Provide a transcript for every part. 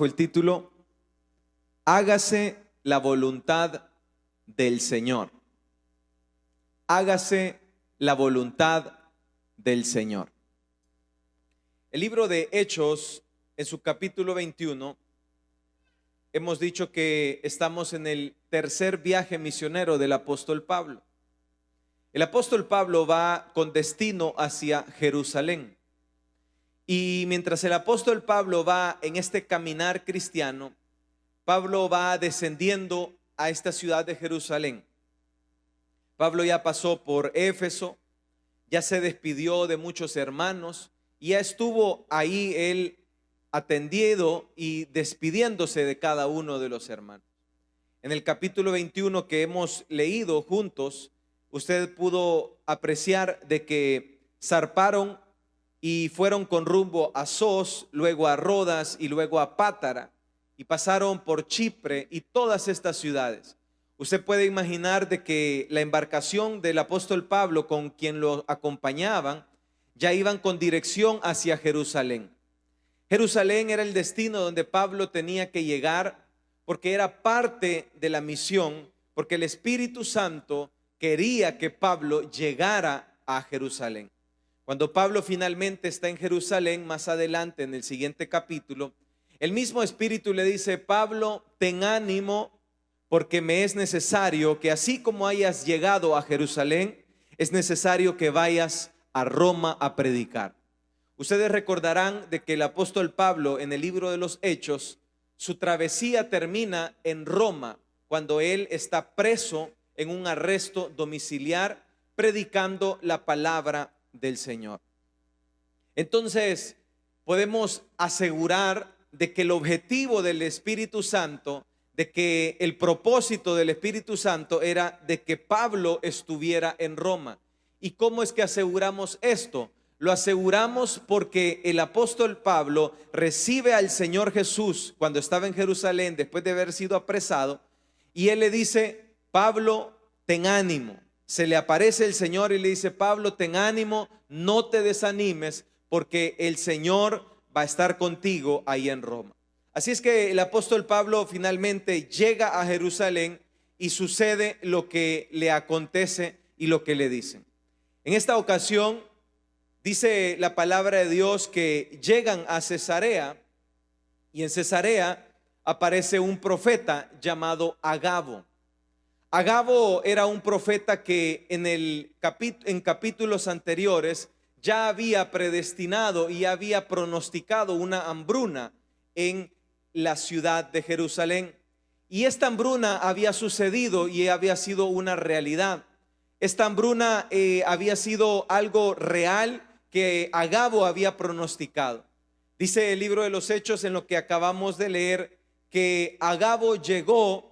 El título: Hágase la voluntad del Señor. Hágase la voluntad del Señor. El libro de Hechos, en su capítulo 21, hemos dicho que estamos en el tercer viaje misionero del apóstol Pablo. El apóstol Pablo va con destino hacia Jerusalén. Y mientras el apóstol Pablo va en este caminar cristiano, Pablo va descendiendo a esta ciudad de Jerusalén. Pablo ya pasó por Éfeso, ya se despidió de muchos hermanos, y ya estuvo ahí él atendiendo y despidiéndose de cada uno de los hermanos. En el capítulo 21 que hemos leído juntos, usted pudo apreciar de que zarparon y fueron con rumbo a Sos, luego a Rodas y luego a Pátara, y pasaron por Chipre y todas estas ciudades. Usted puede imaginar de que la embarcación del apóstol Pablo con quien lo acompañaban ya iban con dirección hacia Jerusalén. Jerusalén era el destino donde Pablo tenía que llegar, porque era parte de la misión, porque el Espíritu Santo quería que Pablo llegara a Jerusalén. Cuando Pablo finalmente está en Jerusalén, más adelante en el siguiente capítulo, el mismo Espíritu le dice: Pablo, ten ánimo, porque me es necesario que así como hayas llegado a Jerusalén, es necesario que vayas a Roma a predicar. Ustedes recordarán de que el apóstol Pablo en el libro de los Hechos, su travesía termina en Roma, cuando él está preso en un arresto domiciliar, predicando la palabra del Señor. Entonces podemos asegurar de que el objetivo del Espíritu Santo, de que el propósito del Espíritu Santo era de que Pablo estuviera en Roma. ¿Y cómo es que aseguramos esto? Lo aseguramos porque el apóstol Pablo recibe al Señor Jesús cuando estaba en Jerusalén después de haber sido apresado, y él le dice: Pablo, ten ánimo. Se le aparece el Señor y le dice: Pablo, ten ánimo, no te desanimes, porque el Señor va a estar contigo ahí en Roma. Así es que el apóstol Pablo finalmente llega a Jerusalén y sucede lo que le acontece y lo que le dicen. En esta ocasión dice la palabra de Dios que llegan a Cesarea, y en Cesarea aparece un profeta llamado Agabo. Agabo era un profeta que en capítulos anteriores ya había predestinado y había pronosticado una hambruna en la ciudad de Jerusalén. Y esta hambruna había sucedido y había sido una realidad. Esta hambruna había sido algo real que Agabo había pronosticado. Dice el libro de los Hechos, en lo que acabamos de leer, que Agabo llegó.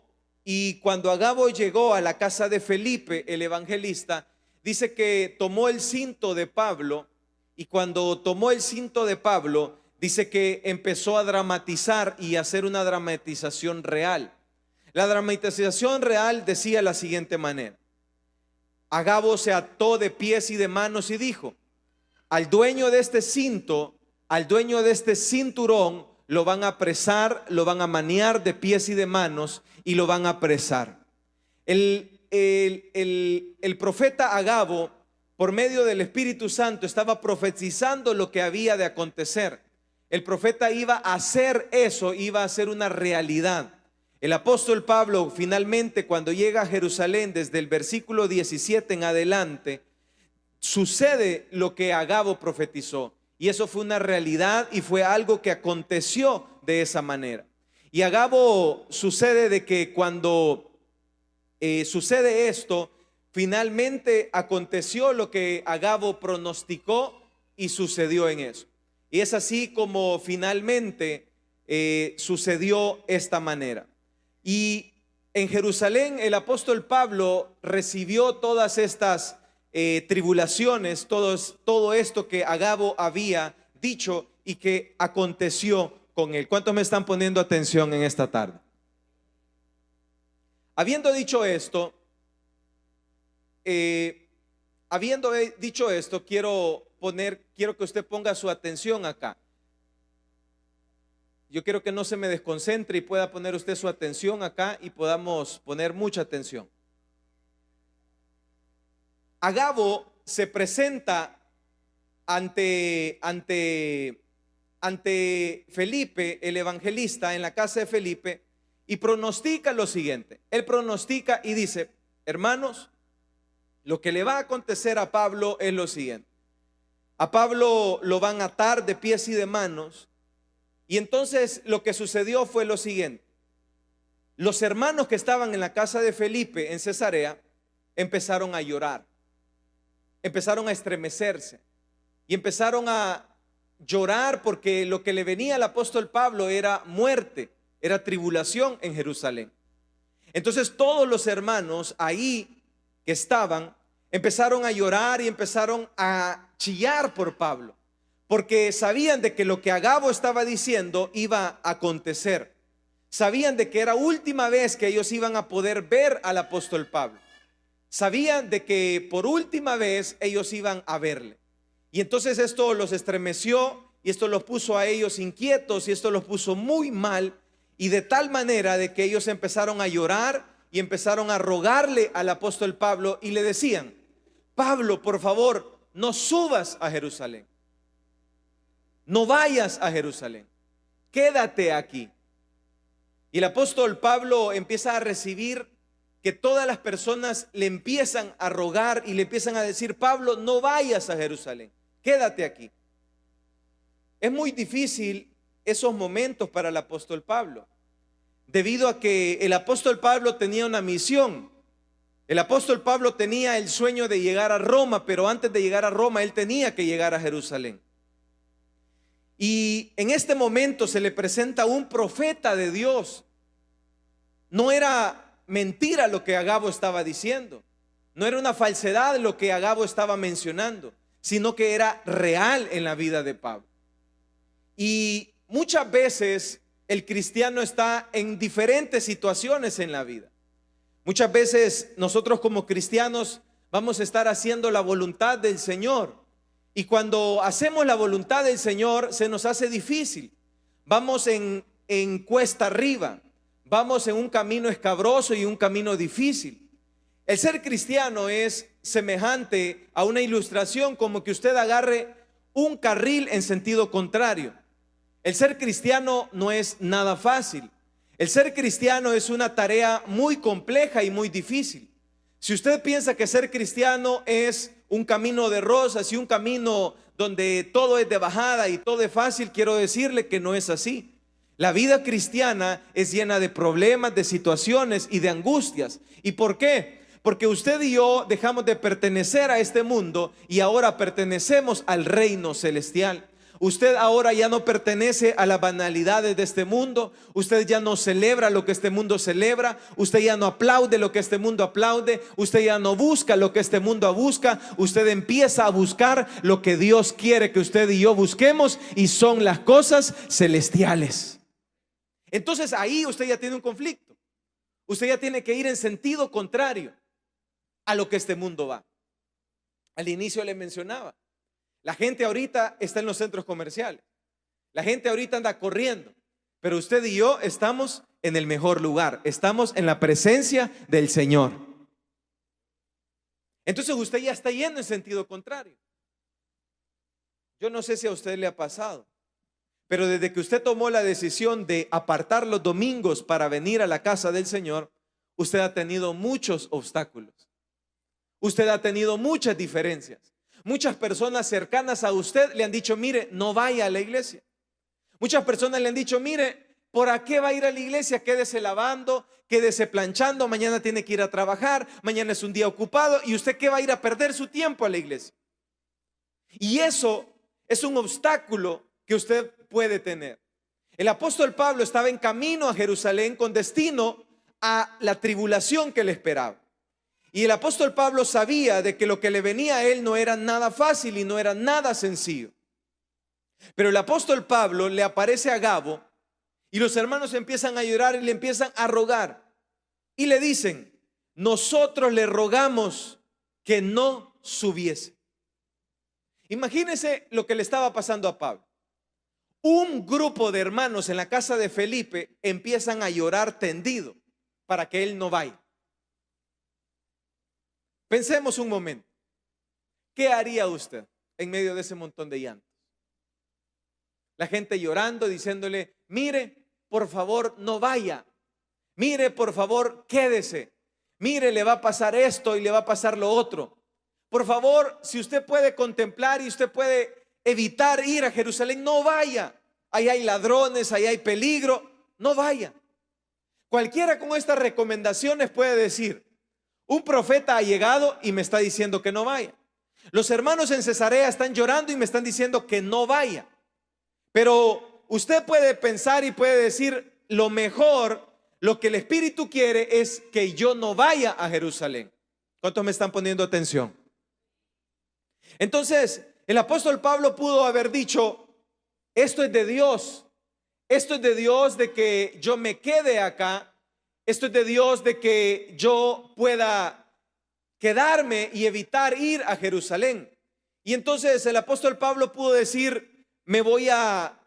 Y cuando Agabo llegó a la casa de Felipe, el evangelista, dice que tomó el cinto de Pablo, y cuando tomó el cinto de Pablo, dice que empezó a dramatizar y hacer una dramatización real. La dramatización real decía la siguiente manera: Agabo se ató de pies y de manos y dijo: al dueño de este cinto, al dueño de este cinturón, lo van a apresar, lo van a maniar de pies y de manos y lo van a apresar. El profeta Agabo, por medio del Espíritu Santo, estaba profetizando lo que había de acontecer. El profeta iba a hacer eso, iba a ser una realidad. El apóstol Pablo finalmente, cuando llega a Jerusalén, desde el versículo 17 en adelante, sucede lo que Agabo profetizó. Y eso fue una realidad y fue algo que aconteció de esa manera. Y Agabo sucede de que cuando sucede esto, finalmente aconteció lo que Agabo pronosticó y sucedió en eso. Y es así como finalmente sucedió esta manera. Y en Jerusalén el apóstol Pablo recibió todas estas tribulaciones, todo esto que Agabo había dicho y que aconteció con él. ¿Cuántos me están poniendo atención en esta tarde? Habiendo dicho esto, quiero que usted ponga su atención acá. yo quiero que no se me desconcentre y pueda poner usted su atención acá y podamos poner mucha atención. Agabo se presenta ante Felipe, el evangelista, en la casa de Felipe, y pronostica lo siguiente. Él pronostica y dice: hermanos, lo que le va a acontecer a Pablo es lo siguiente. A Pablo lo van a atar de pies y de manos. Y entonces lo que sucedió fue lo siguiente. Los hermanos que estaban en la casa de Felipe en Cesarea empezaron a llorar, empezaron a estremecerse y empezaron a llorar porque lo que le venía al apóstol Pablo era muerte, era tribulación en Jerusalén. Entonces todos los hermanos ahí que estaban empezaron a llorar y empezaron a chillar por Pablo, porque sabían de que lo que Agabo estaba diciendo iba a acontecer. Sabían de que era última vez que ellos iban a poder ver al apóstol Pablo. Sabían de que por última vez ellos iban a verle. Y entonces esto los estremeció y esto los puso a ellos inquietos y esto los puso muy mal, y de tal manera de que ellos empezaron a llorar y empezaron a rogarle al apóstol Pablo y le decían: Pablo, por favor, no subas a Jerusalén, no vayas a Jerusalén, quédate aquí. Y el apóstol Pablo empieza a recibir que todas las personas le empiezan a rogar y le empiezan a decir: Pablo, no vayas a Jerusalén, quédate aquí. Es muy difícil esos momentos para el apóstol Pablo, debido a que el apóstol Pablo tenía una misión. El apóstol Pablo tenía el sueño de llegar a Roma, pero antes de llegar a Roma él tenía que llegar a Jerusalén. Y en este momento se le presenta un profeta de Dios. No era mentira lo que Agabo estaba diciendo, no era una falsedad lo que Agabo estaba mencionando, sino que era real en la vida de Pablo. Y muchas veces el cristiano está en diferentes situaciones en la vida. Muchas veces nosotros como cristianos vamos a estar haciendo la voluntad del Señor, y cuando hacemos la voluntad del Señor se nos hace difícil. Vamos en cuesta arriba, vamos en un camino escabroso y un camino difícil. El ser cristiano es semejante a una ilustración, como que usted agarre un carril en sentido contrario. El ser cristiano no es nada fácil. El ser cristiano es una tarea muy compleja y muy difícil. Si usted piensa que ser cristiano es un camino de rosas y un camino donde todo es de bajada y todo es fácil, quiero decirle que no es así. La vida cristiana es llena de problemas, de situaciones y de angustias. ¿Y por qué? Porque usted y yo dejamos de pertenecer a este mundo y ahora pertenecemos al reino celestial. Usted ahora ya no pertenece a las banalidades de este mundo. Usted ya no celebra lo que este mundo celebra. Usted ya no aplaude lo que este mundo aplaude. Usted ya no busca lo que este mundo busca. Usted empieza a buscar lo que Dios quiere que usted y yo busquemos, y son las cosas celestiales. Entonces ahí usted ya tiene un conflicto. Usted ya tiene que ir en sentido contrario a lo que este mundo va. Al inicio le mencionaba, la gente ahorita está en los centros comerciales. La gente ahorita anda corriendo. Pero usted y yo estamos en el mejor lugar. Estamos en la presencia del Señor. Entonces usted ya está yendo en sentido contrario. Yo no sé si a usted le ha pasado, pero desde que usted tomó la decisión de apartar los domingos para venir a la casa del Señor, usted ha tenido muchos obstáculos. Usted ha tenido muchas diferencias. Muchas personas cercanas a usted le han dicho: mire, no vaya a la iglesia. Muchas personas le han dicho: mire, ¿por qué va a ir a la iglesia? Quédese lavando, quédese planchando, mañana tiene que ir a trabajar, mañana es un día ocupado, y usted ¿qué va a ir a perder su tiempo a la iglesia? Y eso es un obstáculo que usted puede tener. El apóstol Pablo estaba en camino a Jerusalén con destino a la tribulación que le esperaba. Y el apóstol Pablo sabía de que lo que le venía a él no era nada fácil y no era nada sencillo. Pero el apóstol Pablo le aparece a Agabo y los hermanos empiezan a llorar y le empiezan a rogar. Y le dicen: nosotros le rogamos que no subiese. Imagínense lo que le estaba pasando a Pablo. un grupo de hermanos en la casa de Felipe empiezan a llorar tendido para que él no vaya. Pensemos un momento. ¿Qué haría usted en medio de ese montón de llantos? La gente llorando, diciéndole: mire, por favor, no vaya. Mire, por favor, quédese. Mire, le va a pasar esto y le va a pasar lo otro. Por favor, si usted puede contemplar y usted puede evitar ir a Jerusalén, no vaya. Ahí hay ladrones, ahí hay peligro, no vaya. Cualquiera con estas recomendaciones puede decir: un profeta ha llegado y me está diciendo que no vaya. Los hermanos en Cesarea están llorando y me están diciendo que no vaya. Pero usted puede pensar y puede decir: lo mejor, lo que el Espíritu quiere es que yo no vaya a Jerusalén. ¿Cuántos me están poniendo atención? Entonces, el apóstol Pablo pudo haber dicho: esto es de Dios. Esto es de Dios de que yo me quede acá. Esto es de Dios de que yo pueda quedarme y evitar ir a Jerusalén. Y entonces el apóstol Pablo pudo decir: me voy a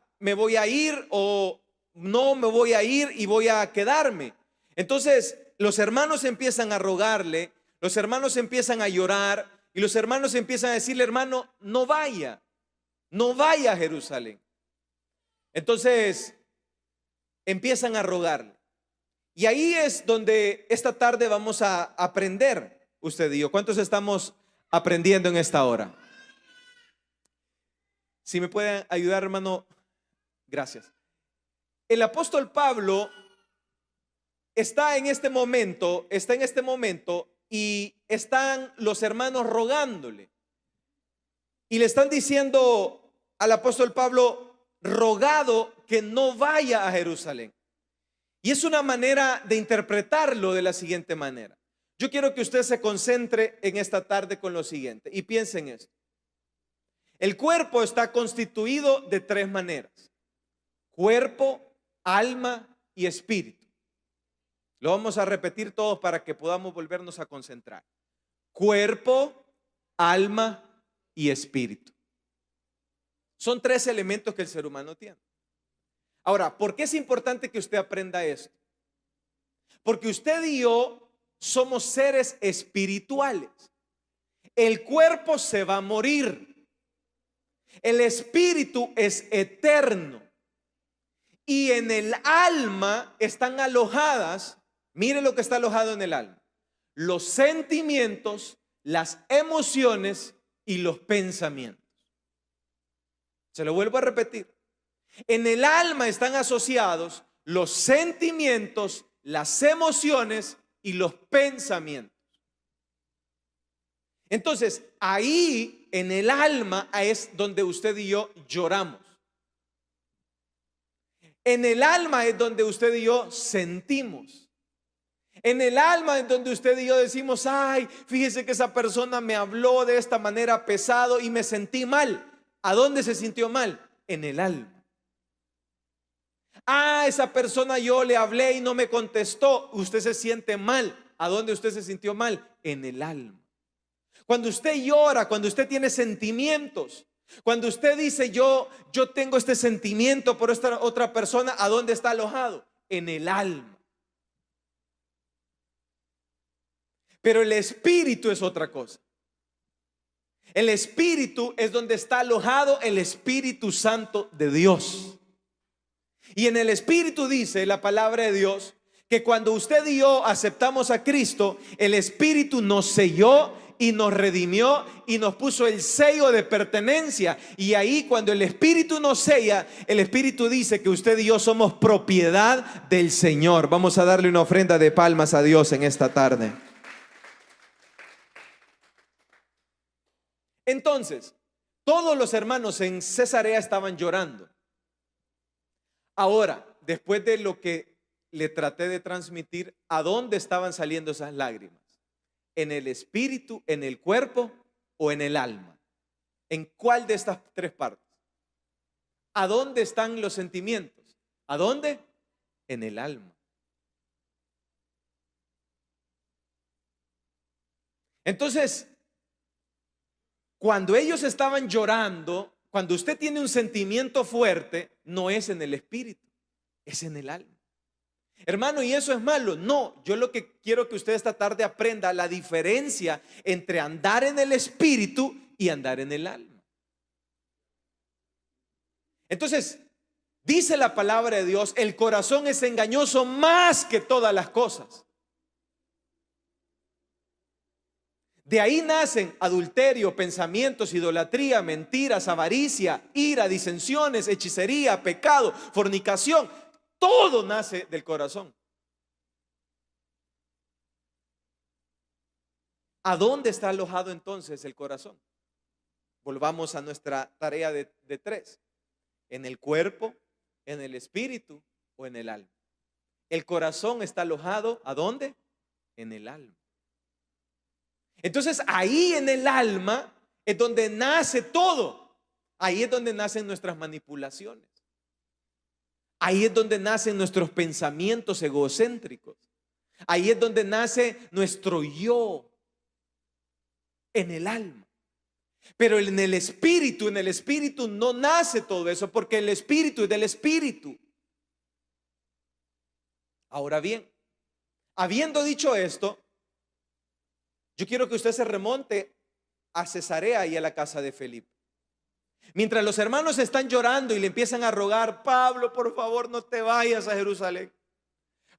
ir, o no me voy a ir y voy a quedarme. Entonces los hermanos empiezan a rogarle, los hermanos empiezan a llorar y los hermanos empiezan a decirle: hermano, no vaya a Jerusalén. Entonces empiezan a rogarle. Y ahí es donde esta tarde vamos a aprender, usted y yo. ¿Cuántos estamos aprendiendo en esta hora? Si me pueden ayudar, hermano, gracias. El apóstol Pablo está en este momento y están los hermanos rogándole. Y le están diciendo al apóstol Pablo: rogado que no vaya a Jerusalén. Y es una manera de interpretarlo de la siguiente manera. Yo quiero que usted se concentre en esta tarde con lo siguiente y piense en esto. El cuerpo está constituido de tres maneras: cuerpo, alma y espíritu. Lo vamos a repetir todos para que podamos volvernos a concentrar. Cuerpo, alma y espíritu. Son tres elementos que el ser humano tiene. Ahora, ¿por qué es importante que usted aprenda esto? Porque usted y yo somos seres espirituales. El cuerpo se va a morir. El espíritu es eterno. Y en el alma están alojadas, mire lo que está alojado en el alma: los sentimientos, las emociones y los pensamientos. Se lo vuelvo a repetir. En el alma están asociados los sentimientos, las emociones y los pensamientos. Entonces, ahí en el alma es donde usted y yo lloramos. En el alma es donde usted y yo sentimos. En el alma es donde usted y yo decimos: ay, fíjese que esa persona me habló de esta manera pesado y me sentí mal. ¿A dónde se sintió mal? En el alma. Ah, esa persona yo le hablé y no me contestó. Usted se siente mal. ¿A dónde usted se sintió mal? En el alma. Cuando usted llora, cuando usted tiene sentimientos, cuando usted dice yo tengo este sentimiento por esta otra persona, ¿a dónde está alojado? En el alma. Pero el espíritu es otra cosa. El espíritu es donde está alojado el Espíritu Santo de Dios. Y en el espíritu dice la palabra de Dios que cuando usted y yo aceptamos a Cristo, el espíritu nos selló y nos redimió y nos puso el sello de pertenencia. Y ahí, cuando el espíritu nos sella, el espíritu dice que usted y yo somos propiedad del Señor. Vamos a darle una ofrenda de palmas a Dios en esta tarde. Entonces, todos los hermanos en Cesarea estaban llorando. Ahora, después de lo que le traté de transmitir, ¿a dónde estaban saliendo esas lágrimas? ¿En el espíritu, en el cuerpo o en el alma? ¿En cuál de estas tres partes? ¿A dónde están los sentimientos? ¿A dónde? En el alma. Entonces, cuando ellos estaban llorando, cuando usted tiene un sentimiento fuerte, no es en el espíritu, es en el alma. Hermano, ¿y eso es malo? No, yo lo que quiero que usted esta tarde aprenda la diferencia entre andar en el espíritu y andar en el alma. Entonces, dice la palabra de Dios, el corazón es engañoso más que todas las cosas. De ahí nacen adulterio, pensamientos, idolatría, mentiras, avaricia, ira, disensiones, hechicería, pecado, fornicación. Todo nace del corazón. ¿A dónde está alojado entonces el corazón? Volvamos a nuestra tarea de tres. ¿En el cuerpo, en el espíritu o en el alma? El corazón está alojado, ¿a dónde? En el alma. Entonces ahí en el alma es donde nace todo. Ahí es donde nacen nuestras manipulaciones. Ahí es donde nacen nuestros pensamientos egocéntricos. Ahí es donde nace nuestro yo. En el alma. Pero en el espíritu no nace todo eso, porque el espíritu es del espíritu. Ahora bien, habiendo dicho esto, yo quiero que usted se remonte a Cesarea y a la casa de Felipe. Mientras los hermanos están llorando y le empiezan a rogar, Pablo, por favor, no te vayas a Jerusalén.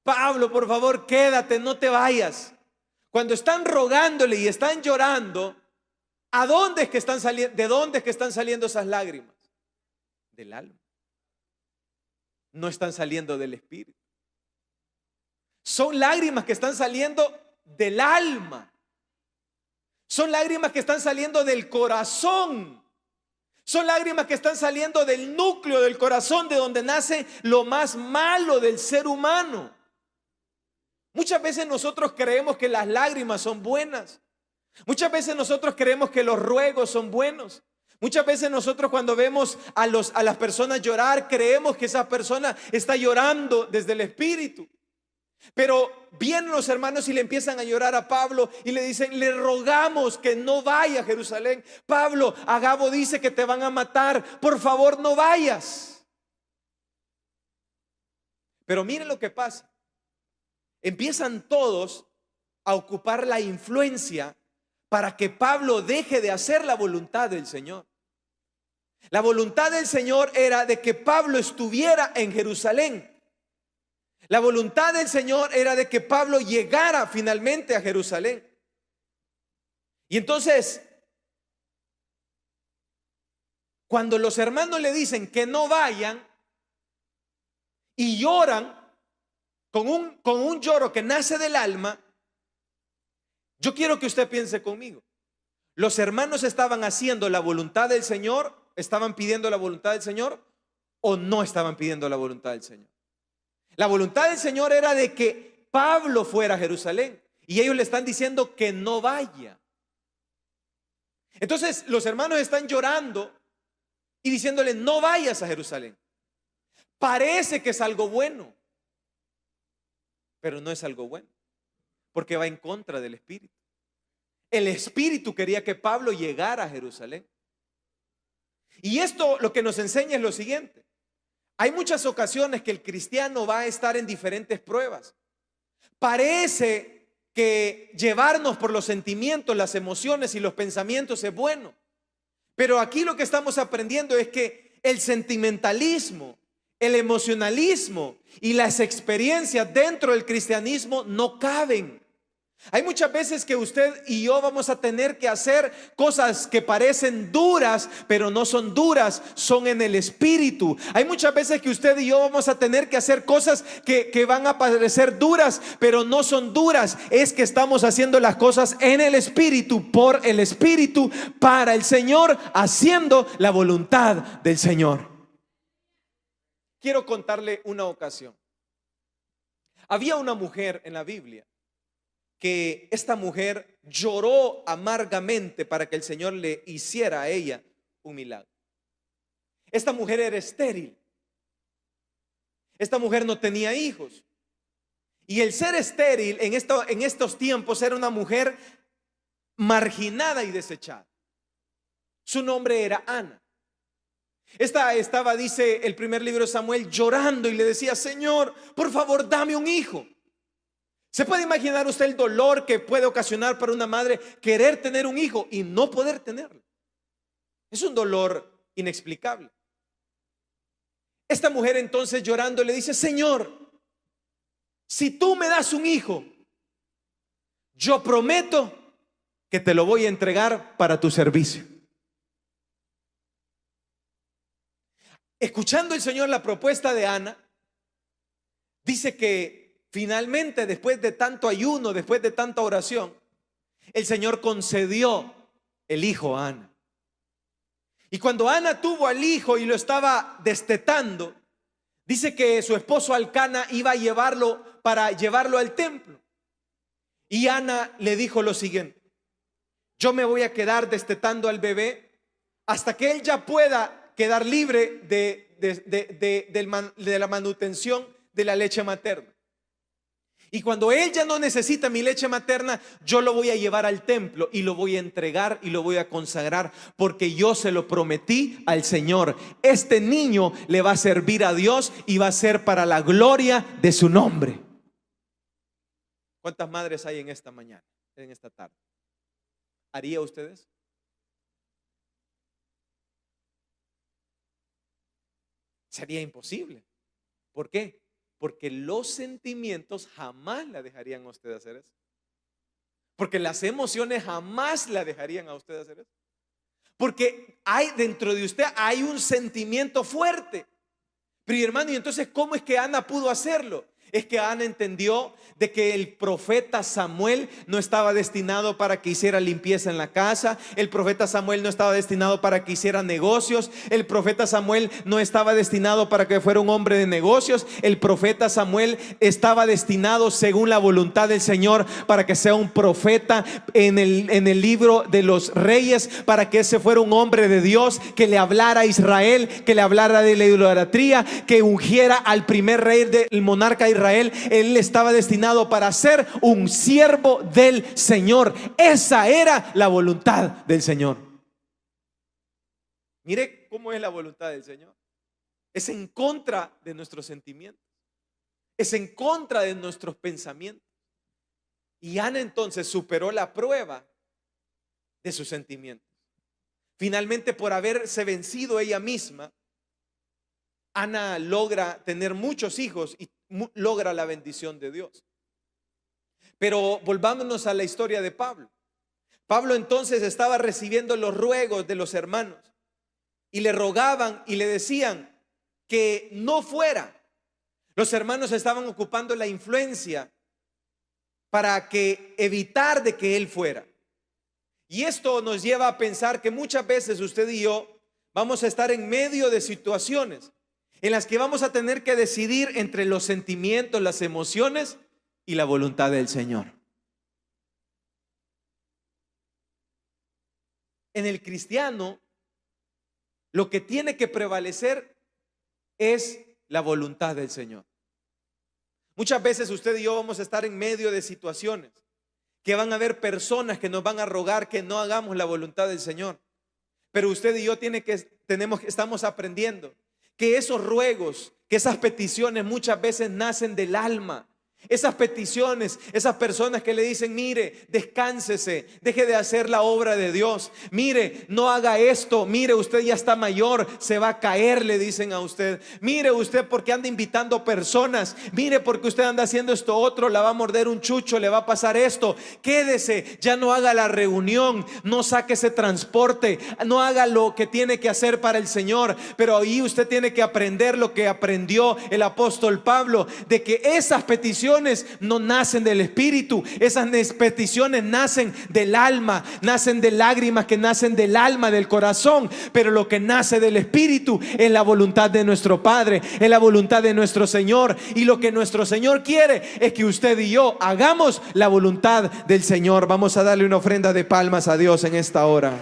Pablo, por favor, quédate, no te vayas. Cuando están rogándole y están llorando, ¿a dónde es que están saliendo? ¿De dónde es que están saliendo esas lágrimas? Del alma. No están saliendo del espíritu. Son lágrimas que están saliendo del alma. Son lágrimas que están saliendo del corazón. Son lágrimas que están saliendo del núcleo del corazón, de donde nace lo más malo del ser humano. Muchas veces nosotros creemos que las lágrimas son buenas. Muchas veces nosotros creemos que los ruegos son buenos. Muchas veces nosotros cuando vemos a las personas llorar, creemos que esa persona está llorando desde el espíritu. Pero vienen los hermanos y le empiezan a llorar a Pablo y le dicen, le rogamos que no vaya a Jerusalén. Pablo, Agabo dice que te van a matar, por favor no vayas. Pero miren lo que pasa. Empiezan todos a ocupar la influencia para que Pablo deje de hacer la voluntad del Señor. La voluntad del Señor era de que Pablo estuviera en Jerusalén. La voluntad del Señor era de que Pablo llegara finalmente a Jerusalén. Y entonces, cuando los hermanos le dicen que no vayan y lloran con un lloro que nace del alma, yo quiero que usted piense conmigo. Los hermanos estaban haciendo la voluntad del Señor, estaban pidiendo la voluntad del Señor o no estaban pidiendo la voluntad del Señor. La voluntad del Señor era de que Pablo fuera a Jerusalén y ellos le están diciendo que no vaya. Entonces los hermanos están llorando y diciéndole no vayas a Jerusalén. Parece que es algo bueno, pero no es algo bueno, porque va en contra del espíritu. El espíritu quería que Pablo llegara a Jerusalén. Y esto lo que nos enseña es lo siguiente. Hay muchas ocasiones que el cristiano va a estar en diferentes pruebas. Parece que llevarnos por los sentimientos, las emociones y los pensamientos es bueno. Pero aquí lo que estamos aprendiendo es que el sentimentalismo, el emocionalismo y las experiencias dentro del cristianismo no caben. Hay muchas veces que usted y yo vamos a tener que hacer cosas que parecen duras, pero no son duras, son en el espíritu. Hay muchas veces que usted y yo vamos a tener que hacer cosas que van a parecer duras, pero no son duras. Es que estamos haciendo las cosas en el espíritu, por el espíritu, para el Señor, haciendo la voluntad del Señor. Quiero contarle una ocasión. Había una mujer en la Biblia que esta mujer lloró amargamente para que el Señor le hiciera a ella un milagro. Esta mujer era estéril. Esta mujer no tenía hijos. Y el ser estéril en estos tiempos era una mujer marginada y desechada. Su nombre era Ana. Esta estaba, dice el primer libro de Samuel, llorando y le decía: Señor, por favor, dame un hijo. ¿Se puede imaginar usted el dolor que puede ocasionar para una madre querer tener un hijo y no poder tenerlo? Es un dolor inexplicable. Esta mujer entonces llorando le dice: Señor, si tú me das un hijo, yo prometo que te lo voy a entregar para tu servicio. Escuchando el Señor la propuesta de Ana, dice que finalmente, después de tanto ayuno, después de tanta oración, el Señor concedió el hijo a Ana. Y cuando Ana tuvo al hijo y lo estaba destetando, dice que su esposo Elcana iba a llevarlo para llevarlo al templo. Y Ana le dijo lo siguiente: yo me voy a quedar destetando al bebé hasta que él ya pueda quedar libre de la manutención de la leche materna. Y cuando él ya no necesita mi leche materna, yo lo voy a llevar al templo y lo voy a entregar y lo voy a consagrar, porque yo se lo prometí al Señor. Este niño le va a servir a Dios y va a ser para la gloria de su nombre. ¿Cuántas madres hay en esta mañana, en esta tarde? ¿Haría ustedes? Sería imposible. ¿Por qué? Porque los sentimientos jamás la dejarían a usted hacer eso. Porque las emociones jamás la dejarían a usted hacer eso. Porque hay dentro de usted hay un sentimiento fuerte. Pero hermano, ¿y entonces cómo es que Ana pudo hacerlo? Es que Ana entendió de que el profeta Samuel no estaba destinado para que hiciera limpieza en la casa. El profeta Samuel no estaba destinado para que hiciera negocios. El profeta Samuel no estaba destinado para que fuera un hombre de negocios. El profeta Samuel estaba destinado, según la voluntad del Señor, para que sea un profeta en el libro de los reyes, para que ese fuera un hombre de Dios, que le hablara a Israel, que le hablara de la idolatría, que ungiera al primer rey del monarca de Israel. Él estaba destinado para ser un siervo del Señor. Esa era la voluntad del Señor. Mire cómo es la voluntad del Señor. Es en contra de nuestros sentimientos, es en contra de nuestros pensamientos. Y Ana entonces superó la prueba de sus sentimientos. Finalmente, por haberse vencido ella misma, Ana logra tener muchos hijos y logra la bendición de Dios. Pero volvámonos a la historia de Pablo. Pablo entonces estaba recibiendo los ruegos de los hermanos y le rogaban y le decían que no fuera. Los hermanos estaban ocupando la influencia para que evitar de que él fuera. Y esto nos lleva a pensar que muchas veces usted y yo vamos a estar en medio de situaciones en las que vamos a tener que decidir entre los sentimientos, las emociones y la voluntad del Señor. En el cristiano, lo que tiene que prevalecer es la voluntad del Señor. Muchas veces usted y yo vamos a estar en medio de situaciones que van a haber personas que nos van a rogar que no hagamos la voluntad del Señor. Pero usted y yo estamos aprendiendo que esos ruegos, que esas peticiones muchas veces nacen del alma. Esas peticiones, esas personas que le dicen: mire, descánsese, deje de hacer la obra de Dios, mire, no haga esto, mire, usted ya está mayor, se va a caer, le dicen a usted. Mire usted, porque anda invitando personas, mire, porque usted anda haciendo esto otro, la va a morder un chucho, le va a pasar esto. Quédese, ya no haga la reunión, no saque ese transporte, no haga lo que tiene que hacer para el Señor. Pero ahí usted tiene que aprender lo que aprendió el apóstol Pablo, de que esas peticiones no nacen del espíritu, esas peticiones nacen del alma, nacen de lágrimas que nacen del alma, del corazón. Pero lo que nace del espíritu es la voluntad de nuestro Padre, es la voluntad de nuestro Señor. Y lo que nuestro Señor quiere es que usted y yo hagamos la voluntad del Señor. Vamos a darle una ofrenda de palmas a Dios en esta hora.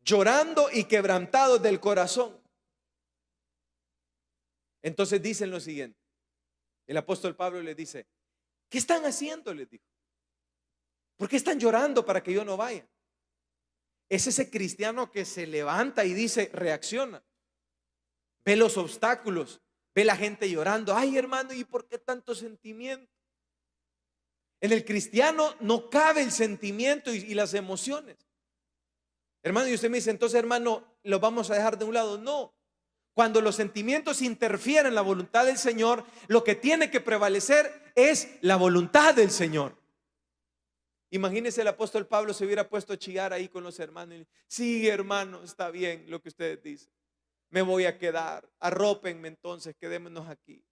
Llorando y quebrantados del corazón. Entonces dicen lo siguiente. El apóstol Pablo les dice: ¿qué están haciendo? Les dijo. ¿Por qué están llorando para que yo no vaya? es ese cristiano que se levanta y dice, reacciona. Ve los obstáculos, ve la gente llorando. Ay, hermano, ¿y por qué tanto sentimiento? En el cristiano no cabe el sentimiento y las emociones. Hermano, y usted me dice, entonces, hermano, ¿lo vamos a dejar de un lado? No. Cuando los sentimientos interfieren en la voluntad del Señor, lo que tiene que prevalecer es la voluntad del Señor. Imagínese, el apóstol Pablo se hubiera puesto a chillar ahí con los hermanos. Sí, hermano, está bien lo que ustedes dicen. Me voy a quedar. Arrópenme entonces, quedémonos aquí.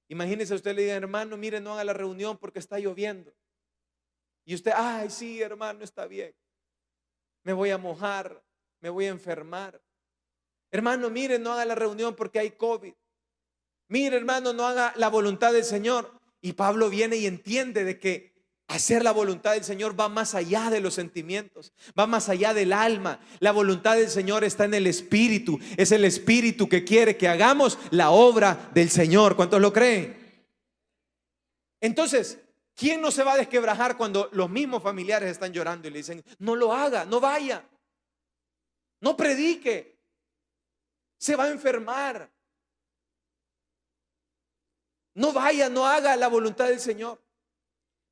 Imagínese, usted le diga, hermano, mire, no haga la reunión porque está lloviendo. Y usted, ay, sí, hermano, está bien. Me voy a mojar, me voy a enfermar. Hermano, mire, no haga la reunión porque hay COVID. Mire, hermano, no haga la voluntad del Señor. Y Pablo viene y entiende de que hacer la voluntad del Señor va más allá de los sentimientos, va más allá del alma. La voluntad del Señor está en el Espíritu. Es el Espíritu que quiere que hagamos la obra del Señor. ¿Cuántos lo creen? Entonces, ¿quién no se va a desquebrajar cuando los mismos familiares están llorando y le dicen, no lo haga, no vaya, no predique, se va a enfermar? No vaya, no haga la voluntad del Señor.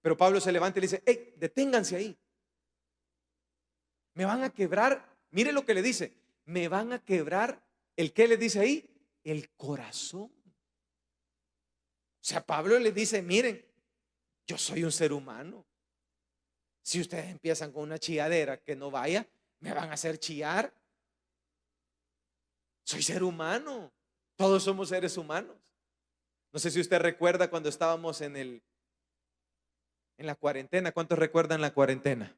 Pero Pablo se levanta y le dice, hey, deténganse ahí. Me van a quebrar, mire lo que le dice, me van a quebrar, ¿el qué le dice ahí? El corazón. O sea, Pablo les dice, miren, yo soy un ser humano. Si ustedes empiezan con una chilladera que no vaya, me van a hacer chillar. Soy ser humano. Todos somos seres humanos. No sé si usted recuerda cuando estábamos en la cuarentena. ¿Cuántos recuerdan la cuarentena?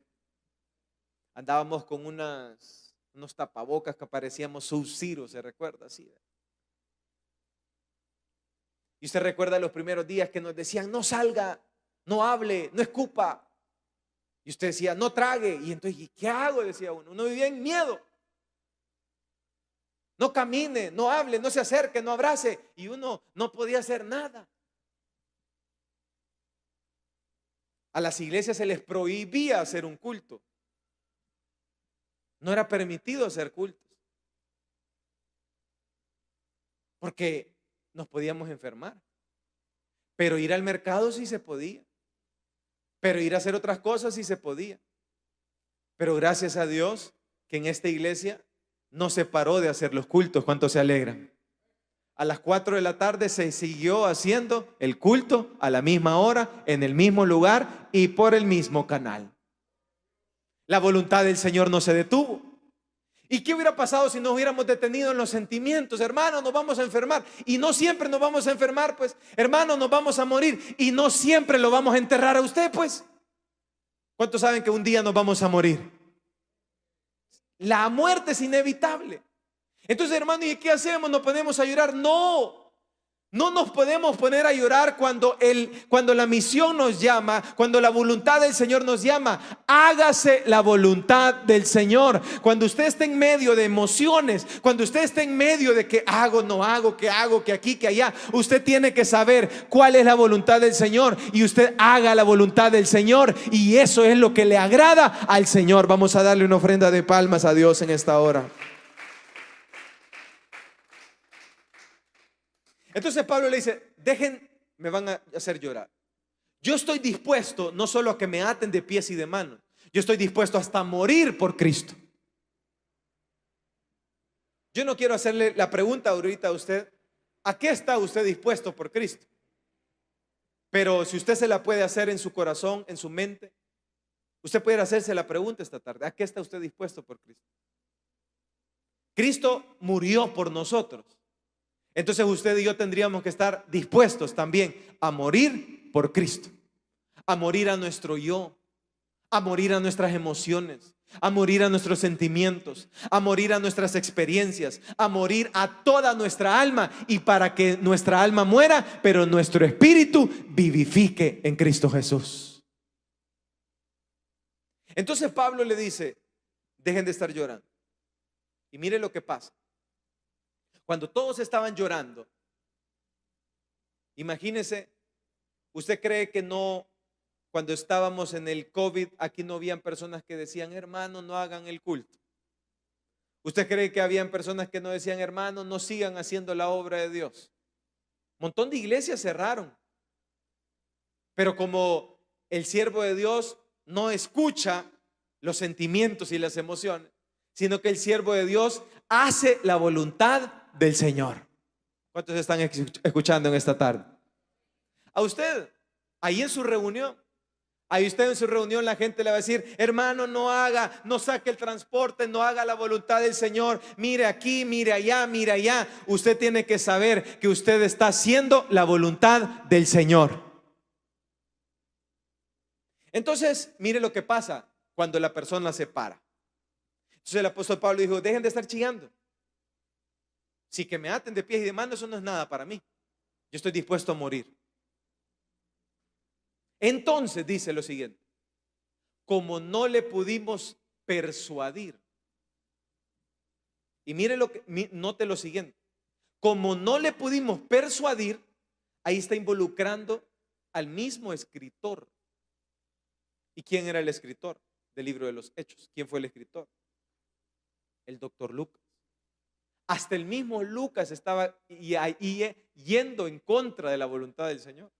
Andábamos con unos tapabocas que parecíamos Sub-Zero, ¿se recuerda? Así. Y usted recuerda los primeros días que nos decían, no salga, no hable, no escupa. Y usted decía, no trague. Y entonces, ¿y qué hago? Decía uno. Uno vivía en miedo. No camine, no hable, no se acerque, no abrace. Y uno no podía hacer nada. A las iglesias se les prohibía hacer un culto. No era permitido hacer cultos. Porque nos podíamos enfermar. Pero ir al mercado sí se podía. Pero ir a hacer otras cosas sí se podía. Pero gracias a Dios que en esta iglesia no se paró de hacer los cultos. ¿Cuántos se alegran? A las 4 de la tarde se siguió haciendo el culto a la misma hora, en el mismo lugar y por el mismo canal. La voluntad del Señor no se detuvo. ¿Y qué hubiera pasado si nos hubiéramos detenido en los sentimientos? Hermano, nos vamos a enfermar. Y no siempre nos vamos a enfermar, pues. Hermano, nos vamos a morir. Y no siempre lo vamos a enterrar a usted, pues. ¿Cuántos saben que un día nos vamos a morir? La muerte es inevitable. Entonces, hermano, ¿y qué hacemos? ¿Nos ponemos a llorar? No. No nos podemos poner a llorar cuando la misión nos llama, cuando la voluntad del Señor nos llama. Hágase la voluntad del Señor. Cuando usted esté en medio de emociones, cuando usted esté en medio de que hago, no hago, que hago, que aquí, que allá, usted tiene que saber cuál es la voluntad del Señor y usted haga la voluntad del Señor, y eso es lo que le agrada al Señor. Vamos a darle una ofrenda de palmas a Dios en esta hora. Entonces Pablo le dice, me van a hacer llorar. Yo estoy dispuesto no solo a que me aten de pies y de manos, yo estoy dispuesto hasta morir por Cristo. Yo no quiero hacerle la pregunta ahorita a usted, ¿a qué está usted dispuesto por Cristo? Pero si usted se la puede hacer en su corazón, en su mente, usted puede hacerse la pregunta esta tarde, ¿a qué está usted dispuesto por Cristo? Cristo murió por nosotros. Entonces usted y yo tendríamos que estar dispuestos también a morir por Cristo, a morir a nuestro yo, a morir a nuestras emociones, a morir a nuestros sentimientos, a morir a nuestras experiencias, a morir a toda nuestra alma, y para que nuestra alma muera, pero nuestro espíritu vivifique en Cristo Jesús. Entonces Pablo le dice, dejen de estar llorando. Y mire lo que pasa. Cuando todos estaban llorando, imagínese, ¿usted cree que no cuando estábamos en el COVID, aquí no habían personas que decían, hermano, no hagan el culto. ¿Usted cree que habían personas que no decían, hermano, no sigan haciendo la obra de Dios? Un montón de iglesias cerraron. Pero como el siervo de Dios no escucha los sentimientos y las emociones, sino que el siervo de Dios hace la voluntad del Señor. ¿Cuántos están escuchando en esta tarde? A usted, ahí en su reunión, ahí usted en su reunión la gente le va a decir, hermano, no saque el transporte, no haga la voluntad del Señor, mire aquí, mire allá, mire allá. Usted tiene que saber que usted está haciendo la voluntad del Señor. Entonces, mire lo que pasa cuando la persona se para. Entonces el apóstol Pablo dijo, dejen de estar chillando. Si que me aten de pies y de manos, eso no es nada para mí. Yo estoy dispuesto a morir. Entonces dice lo siguiente, como no le pudimos persuadir. Y mire note lo siguiente, como no le pudimos persuadir, ahí está involucrando al mismo escritor. ¿Y quién era el escritor del libro de los Hechos? ¿Quién fue el escritor? El doctor Lucas. Hasta el mismo Lucas estaba yendo en contra de la voluntad del Señor.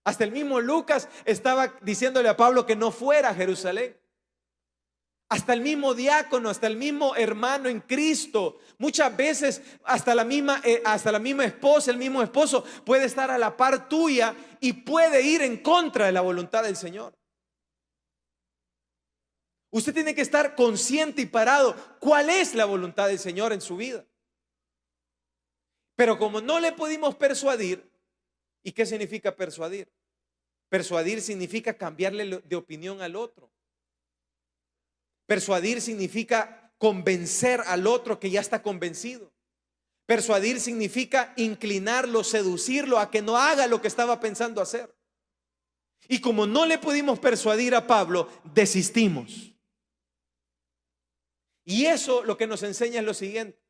Hasta el mismo Lucas estaba diciéndole a Pablo que no fuera a Jerusalén. Hasta el mismo diácono, hasta el mismo hermano en Cristo, muchas veces hasta la misma esposa, el mismo esposo puede estar a la par tuya y puede ir en contra de la voluntad del Señor. Usted tiene que estar consciente y parado cuál es la voluntad del Señor en su vida. Pero como no le pudimos persuadir, ¿y qué significa persuadir? Persuadir significa cambiarle de opinión al otro. Persuadir significa convencer al otro que ya está convencido. Persuadir significa inclinarlo, seducirlo a que no haga lo que estaba pensando hacer. Y como no le pudimos persuadir a Pablo, desistimos. Y eso lo que nos enseña es lo siguiente: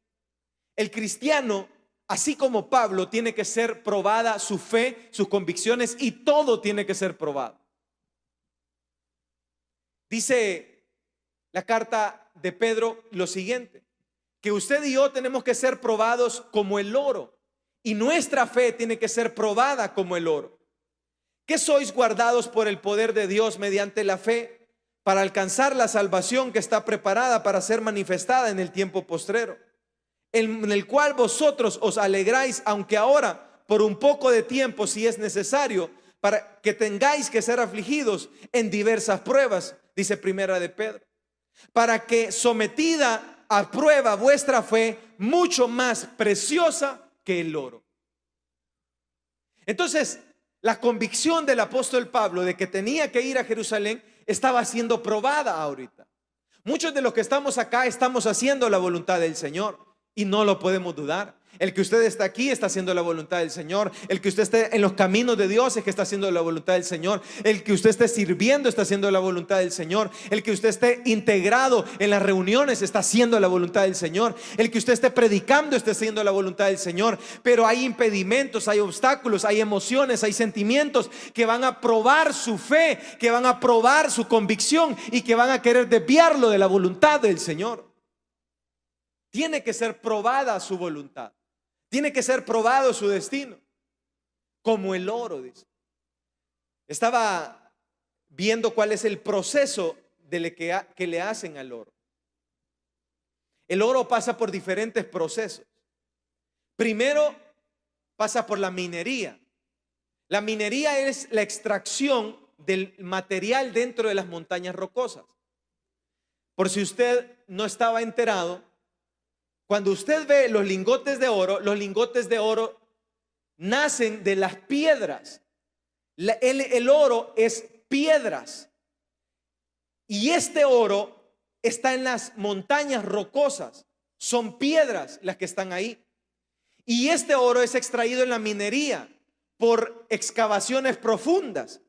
el cristiano, así como Pablo, tiene que ser probada su fe, sus convicciones, y todo tiene que ser probado. Dice la carta de Pedro lo siguiente, que usted y yo tenemos que ser probados como el oro, y nuestra fe tiene que ser probada como el oro. Que sois guardados por el poder de Dios mediante la fe, para alcanzar la salvación que está preparada para ser manifestada en el tiempo postrero, en el cual vosotros os alegráis, aunque ahora por un poco de tiempo, si es necesario, para que tengáis que ser afligidos en diversas pruebas, dice primera de Pedro, para que sometida a prueba vuestra fe, mucho más preciosa que el oro. Entonces, la convicción del apóstol Pablo de que tenía que ir a Jerusalén estaba siendo probada ahorita. Muchos de los que estamos acá estamos haciendo la voluntad del Señor y no lo podemos dudar. El que usted está aquí está haciendo la voluntad del Señor. El que usted esté en los caminos de Dios es que está haciendo la voluntad del Señor. El que usted esté sirviendo está haciendo la voluntad del Señor. El que usted esté integrado en las reuniones está haciendo la voluntad del Señor. El que usted esté predicando está haciendo la voluntad del Señor. Pero hay impedimentos, hay obstáculos, hay emociones, hay sentimientos que van a probar su fe, que van a probar su convicción y que van a querer desviarlo de la voluntad del Señor. Tiene que ser probada su voluntad. Tiene que ser probado su destino, como el oro, dice. Estaba viendo cuál es el proceso que le hacen al oro. El oro pasa por diferentes procesos. Primero pasa por la minería. La minería es la extracción del material dentro de las montañas rocosas. Por si usted no estaba enterado, cuando usted ve los lingotes de oro nacen de las piedras. El oro es piedras. Y este oro está en las montañas rocosas. Son piedras las que están ahí. Y este oro es extraído en la minería por excavaciones profundas.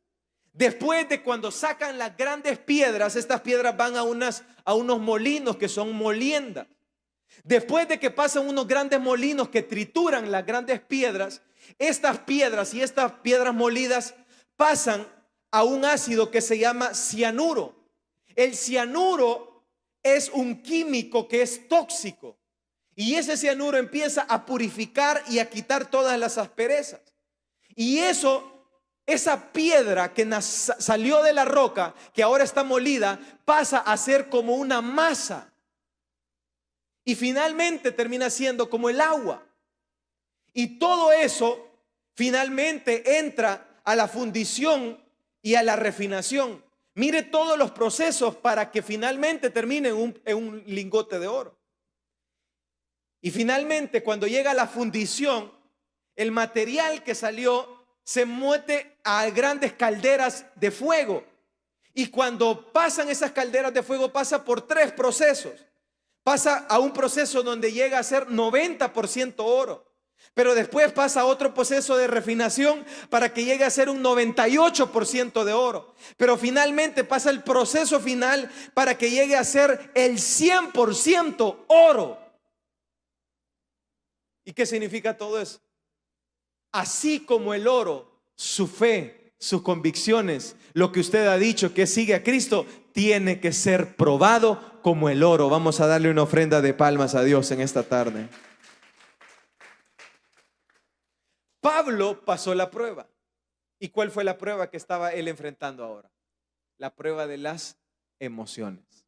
Después de cuando sacan las grandes piedras, estas piedras van a unos molinos que son moliendas. Después de que pasan unos grandes molinos que trituran las grandes piedras, estas piedras y estas piedras molidas pasan a un ácido que se llama cianuro. El cianuro es un químico que es tóxico. Y ese cianuro empieza a purificar y a quitar todas las asperezas. Y esa piedra que salió de la roca, que ahora está molida, pasa a ser como una masa. Y finalmente termina siendo como el agua. Y todo eso finalmente entra a la fundición y a la refinación. Mire todos los procesos para que finalmente termine en un lingote de oro. Y finalmente, cuando llega a la fundición, el material que salió se mete a grandes calderas de fuego. Y cuando pasan esas calderas de fuego, pasa por 3 procesos. Pasa a un proceso donde llega a ser 90% oro. Pero después pasa a otro proceso de refinación para que llegue a ser un 98% de oro. Pero finalmente pasa el proceso final para que llegue a ser el 100% oro. ¿Y qué significa todo eso? Así como el oro, su fe, sus convicciones, lo que usted ha dicho que sigue a Cristo, tiene que ser probado como el oro. Vamos a darle una ofrenda de palmas a Dios en esta tarde. Pablo pasó la prueba. ¿Y cuál fue la prueba que estaba él enfrentando ahora? La prueba de las emociones,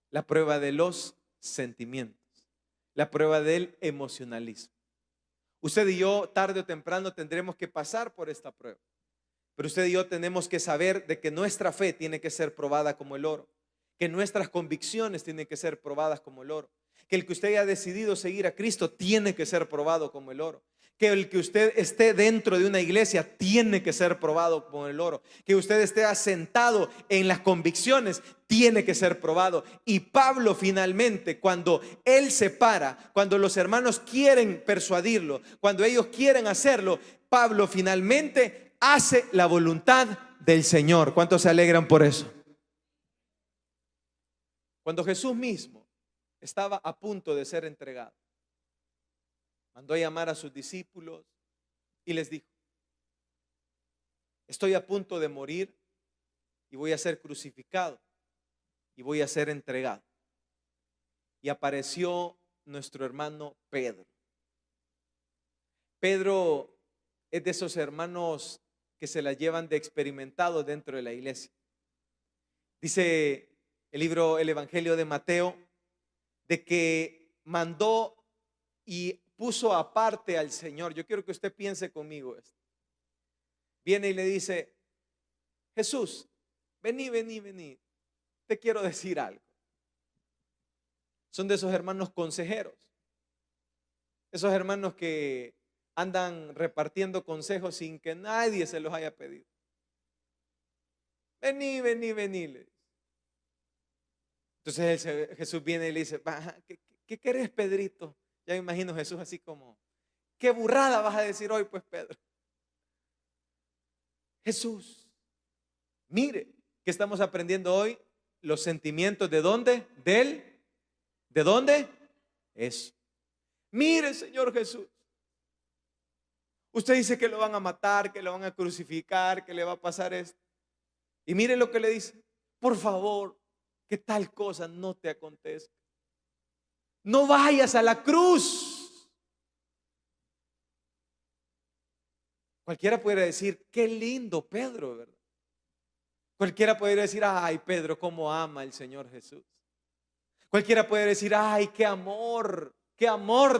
la prueba de los sentimientos, la prueba del emocionalismo. Usted y yo, tarde o temprano, tendremos que pasar por esta prueba. Pero usted y yo tenemos que saber de que nuestra fe tiene que ser probada como el oro, que nuestras convicciones tienen que ser probadas como el oro, que el que usted haya decidido seguir a Cristo tiene que ser probado como el oro, que el que usted esté dentro de una iglesia tiene que ser probado como el oro, que usted esté asentado en las convicciones tiene que ser probado. Y Pablo finalmente, cuando él se para, cuando los hermanos quieren persuadirlo, cuando ellos quieren hacerlo, Pablo finalmente hace la voluntad del Señor. ¿Cuántos se alegran por eso? Cuando Jesús mismo estaba a punto de ser entregado, mandó a llamar a sus discípulos y les dijo: estoy a punto de morir y voy a ser crucificado y voy a ser entregado. Y apareció nuestro hermano Pedro. Pedro es de esos hermanos que se la llevan de experimentado dentro de la iglesia. Dice el Evangelio de Mateo, de que mandó y puso aparte al Señor. Yo quiero que usted piense conmigo esto. Viene y le dice: Jesús, vení, te quiero decir algo. Son de esos hermanos consejeros, esos hermanos que andan repartiendo consejos sin que nadie se los haya pedido. Vení. Entonces Jesús viene y le dice: ¿qué querés, Pedrito? Ya me imagino Jesús así como: ¿qué burrada vas a decir hoy, pues, Pedro? Jesús, mire, ¿qué estamos aprendiendo hoy? Los sentimientos, ¿de dónde? ¿De dónde? Eso. Mire, Señor Jesús, usted dice que lo van a matar, que lo van a crucificar, que le va a pasar esto. Y mire lo que le dice: por favor, que tal cosa no te acontezca. No vayas a la cruz. Cualquiera pudiera decir: qué lindo Pedro, ¿verdad? Cualquiera pudiera decir: ay, Pedro, cómo ama el Señor Jesús. Cualquiera puede decir: ay, qué amor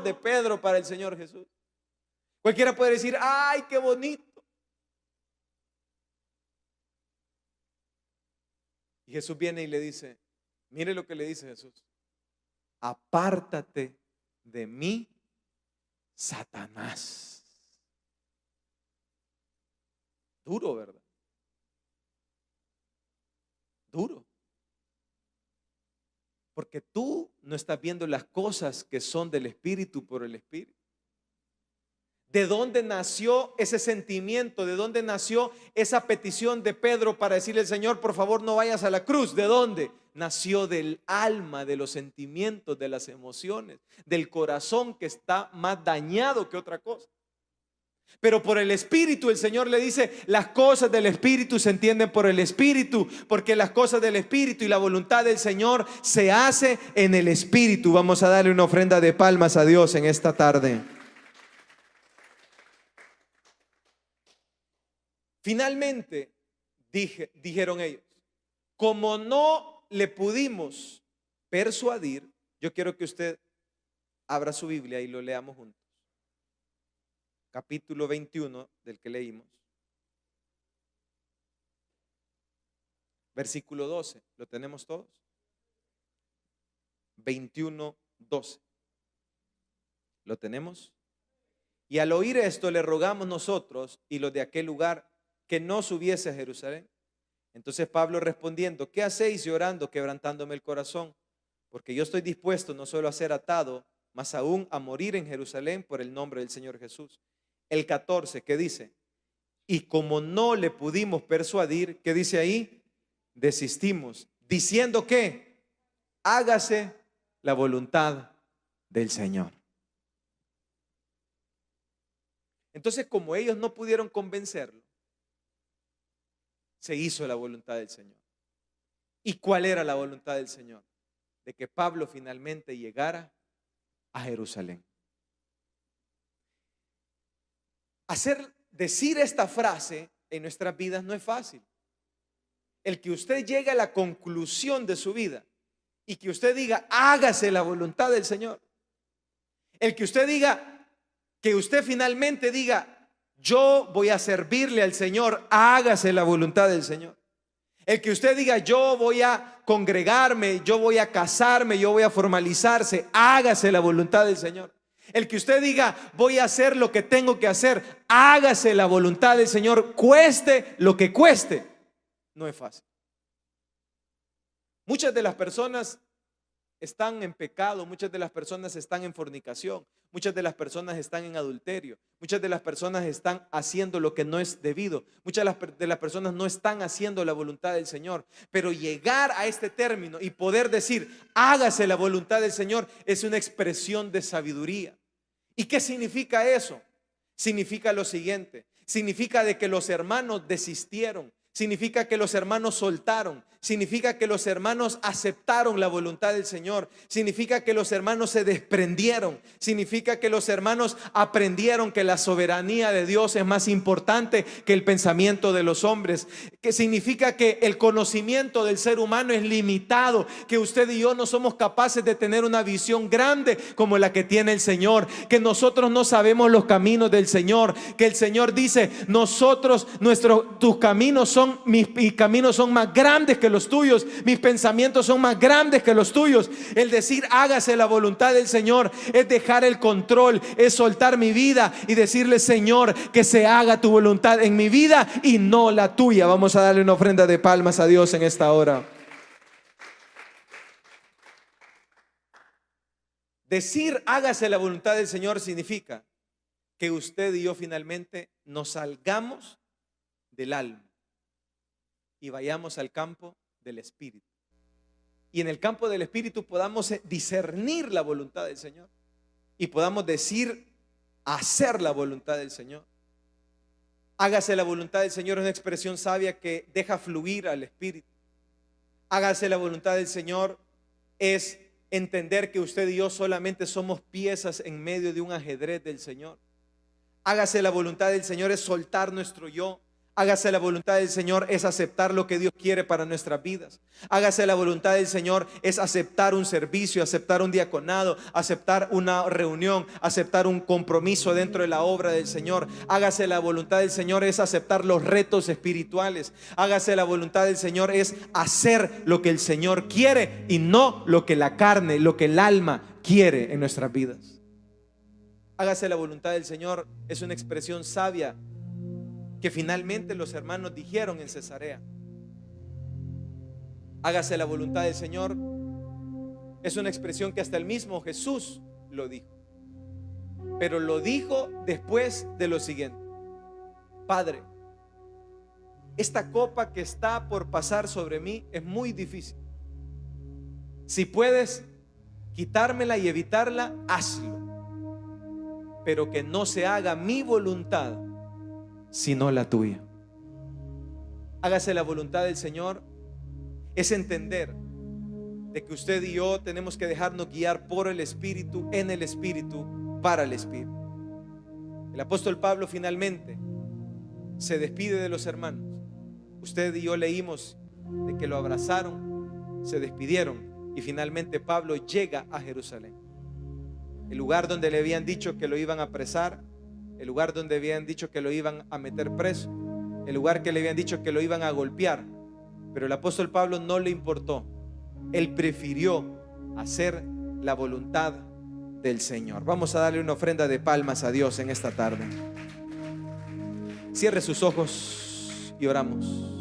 de Pedro para el Señor Jesús. Cualquiera puede decir: ay, qué bonito. Y Jesús viene y le dice, mire lo que le dice Jesús: apártate de mí, Satanás. Duro, ¿verdad? Duro. Porque tú no estás viendo las cosas que son del Espíritu por el Espíritu. ¿De dónde nació ese sentimiento? ¿De dónde nació esa petición de Pedro para decirle al Señor: por favor, no vayas a la cruz? ¿De dónde? Nació del alma, de los sentimientos, de las emociones, del corazón que está más dañado que otra cosa. Pero por el Espíritu, el Señor le dice, las cosas del Espíritu se entienden por el Espíritu, porque las cosas del Espíritu y la voluntad del Señor se hace en el Espíritu. Vamos a darle una ofrenda de palmas a Dios en esta tarde. Finalmente, dijeron ellos, como no le pudimos persuadir, yo quiero que usted abra su Biblia y lo leamos juntos. Capítulo 21 del que leímos, versículo 12, ¿lo tenemos todos? 21:12, ¿lo tenemos? Y al oír esto le rogamos nosotros y los de aquel lugar que no subiese a Jerusalén. Entonces Pablo respondiendo, ¿qué hacéis llorando, quebrantándome el corazón? Porque yo estoy dispuesto no solo a ser atado, mas aún a morir en Jerusalén por el nombre del Señor Jesús. El 14, ¿qué dice? Y como no le pudimos persuadir, ¿qué dice ahí? Desistimos, diciendo que hágase la voluntad del Señor. Entonces, como ellos no pudieron convencerlo, se hizo la voluntad del Señor. ¿Y cuál era la voluntad del Señor? De que Pablo finalmente llegara a Jerusalén. Decir esta frase en nuestras vidas no es fácil. El que usted llegue a la conclusión de su vida y que usted diga, hágase la voluntad del Señor. El que usted diga, que usted finalmente diga, yo voy a servirle al Señor, hágase la voluntad del Señor. El que usted diga, yo voy a congregarme, yo voy a casarme, yo voy a formalizarse, hágase la voluntad del Señor. El que usted diga, voy a hacer lo que tengo que hacer, hágase la voluntad del Señor, cueste lo que cueste. No es fácil. Muchas de las personas están en pecado, muchas de las personas están en fornicación, muchas de las personas están en adulterio, muchas de las personas están haciendo lo que no es debido, muchas de las personas no están haciendo la voluntad del Señor. Pero llegar a este término y poder decir, hágase la voluntad del Señor, es una expresión de sabiduría. ¿Y qué significa eso? Significa lo siguiente, significa de que los hermanos desistieron, significa que los hermanos soltaron, significa que los hermanos aceptaron la voluntad del Señor, significa que los hermanos se desprendieron, significa que los hermanos aprendieron que la soberanía de Dios es más importante que el pensamiento de los hombres, que significa que el conocimiento del ser humano es limitado, que usted y yo no somos capaces de tener una visión grande como la que tiene el Señor, que nosotros no sabemos los caminos del Señor, que el Señor dice, tus caminos son, mis caminos son más grandes que los tuyos, mis pensamientos son más grandes que los tuyos. El decir hágase la voluntad del Señor es dejar el control, es soltar mi vida y decirle, Señor, que se haga tu voluntad en mi vida y no la tuya. Vamos a darle una ofrenda de palmas a Dios en esta hora. Decir hágase la voluntad del Señor significa que usted y yo finalmente nos salgamos del alma y vayamos al campo del Espíritu. Y en el campo del Espíritu podamos discernir la voluntad del Señor y podamos decir, hacer la voluntad del Señor. Hágase la voluntad del Señor es una expresión sabia que deja fluir al Espíritu. Hágase la voluntad del Señor es entender que usted y yo solamente somos piezas en medio de un ajedrez del Señor. Hágase la voluntad del Señor es soltar nuestro yo. Hágase la voluntad del Señor es aceptar lo que Dios quiere para nuestras vidas. Hágase la voluntad del Señor es aceptar un servicio, aceptar un diaconado, aceptar una reunión, aceptar un compromiso dentro de la obra del Señor. Hágase la voluntad del Señor es aceptar los retos espirituales. Hágase la voluntad del Señor es hacer lo que el Señor quiere y no lo que la carne, lo que el alma quiere en nuestras vidas. Hágase la voluntad del Señor es una expresión sabia que finalmente los hermanos dijeron en Cesarea. Hágase la voluntad del Señor es una expresión que hasta el mismo Jesús lo dijo, pero lo dijo después de lo siguiente: Padre, esta copa que está por pasar sobre mí es muy difícil. Si puedes quitármela y evitarla, hazlo, pero que no se haga mi voluntad, sino la tuya. Hágase la voluntad del Señor. Es entender de que usted y yo tenemos que dejarnos guiar por el Espíritu, en el Espíritu, para el Espíritu. El apóstol Pablo finalmente se despide de los hermanos. Usted y yo leímos de que lo abrazaron, se despidieron y finalmente Pablo llega a Jerusalén, el lugar donde le habían dicho que lo iban a apresar, el lugar donde habían dicho que lo iban a meter preso, el lugar que le habían dicho que lo iban a golpear. Pero el apóstol Pablo no le importó. Él prefirió hacer la voluntad del Señor. Vamos a darle una ofrenda de palmas a Dios en esta tarde. Cierre sus ojos y oramos.